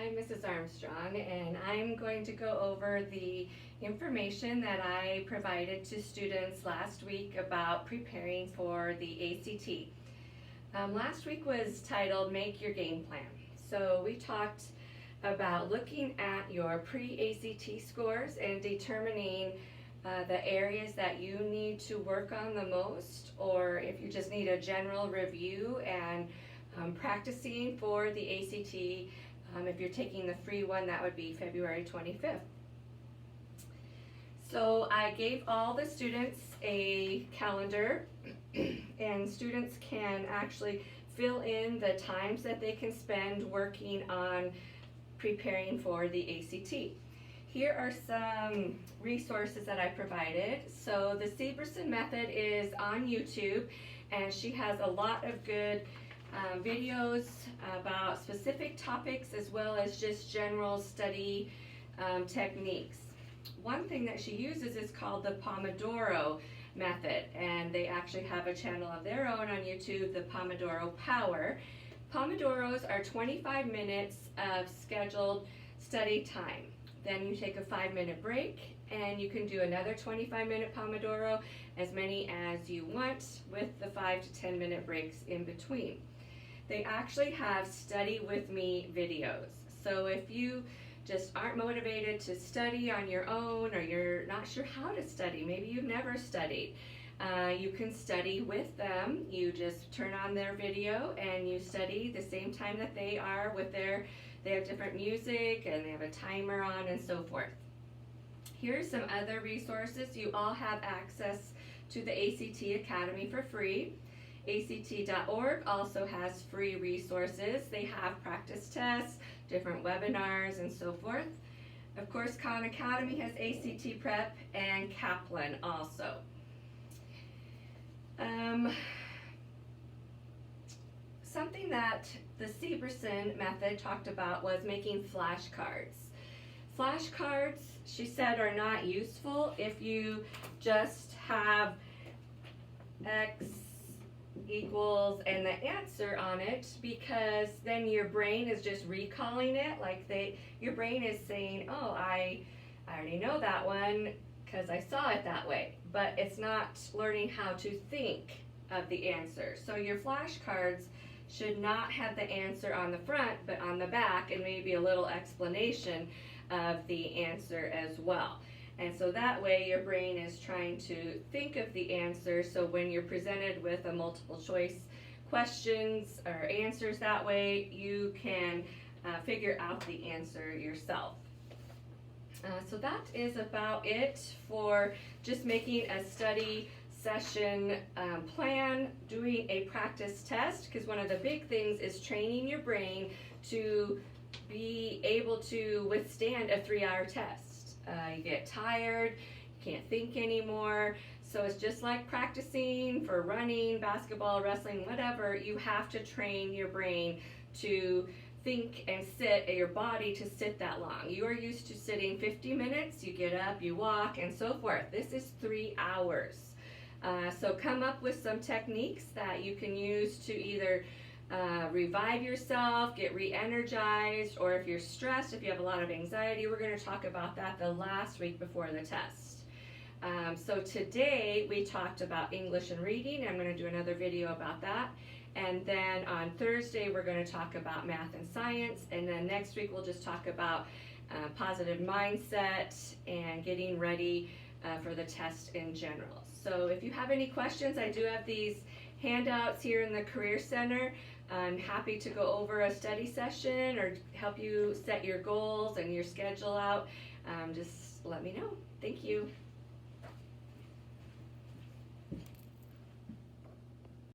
I'm Mrs. Armstrong, and I'm going to go over the information that I provided to students last week about preparing for the ACT. Last week was titled Make Your Game Plan. So we talked about looking at your pre-ACT scores and determining the areas that you need to work on the most, or if you just need a general review and practicing for the ACT. If you're taking the free one, that would be February 25th. So I gave all the students a calendar and students can actually fill in the times that they can spend working on preparing for the ACT. Here are some resources that I provided. So the Severson Method is on YouTube, and she has a lot of good videos about specific topics as well as just general study techniques. One thing that she uses is called the Pomodoro Method, and they actually have a channel of their own on YouTube, the Pomodoro Power. Pomodoros are 25 minutes of scheduled study time. Then you take a 5-minute break, and you can do another 25-minute Pomodoro, as many as you want, with the 5 to 10-minute breaks in between. They actually have study with me videos. So if you just aren't motivated to study on your own, or you're not sure how to study, maybe you've never studied, you can study with them. You just turn on their video and you study the same time that they are with they have different music and they have a timer on and so forth. Here's some other resources. You all have access to the ACT Academy for free. ACT.org also has free resources. They have practice tests, different webinars, and so forth. Of course, Khan Academy has ACT Prep, and Kaplan also. Something that the Severson Method talked about was making flashcards. Flashcards, she said, are not useful if you just have X equals and the answer on it, because then your brain is just recalling it, like your brain is saying, oh, I already know that one because I saw it that way, but it's not learning how to think of the answer. So your flashcards should not have the answer on the front, but on the back, and maybe a little explanation of the answer as well. And so that way your brain is trying to think of the answer, so when you're presented with a multiple choice questions or answers that way, you can figure out the answer yourself. So that is about it for just making a study session plan, doing a practice test, because one of the big things is training your brain to be able to withstand a 3-hour test. You get tired, you can't think anymore, so it's just like practicing for running, basketball, wrestling, whatever. You have to train your brain to think and sit, your body to sit that long. You are used to sitting 50 minutes, you get up, you walk, and so forth. This is 3 hours. So come up with some techniques that you can use to either revive yourself, get re-energized, or if you're stressed, if you have a lot of anxiety. We're going to talk about that the last week before the test. So today we talked about English and reading. I'm going to do another video about that. And then on Thursday we're going to talk about math and science. And then next week we'll just talk about positive mindset and getting ready for the test in general. So if you have any questions, I do have these handouts here in the Career Center. I'm happy to go over a study session or help you set your goals and your schedule out. Just let me know. Thank you.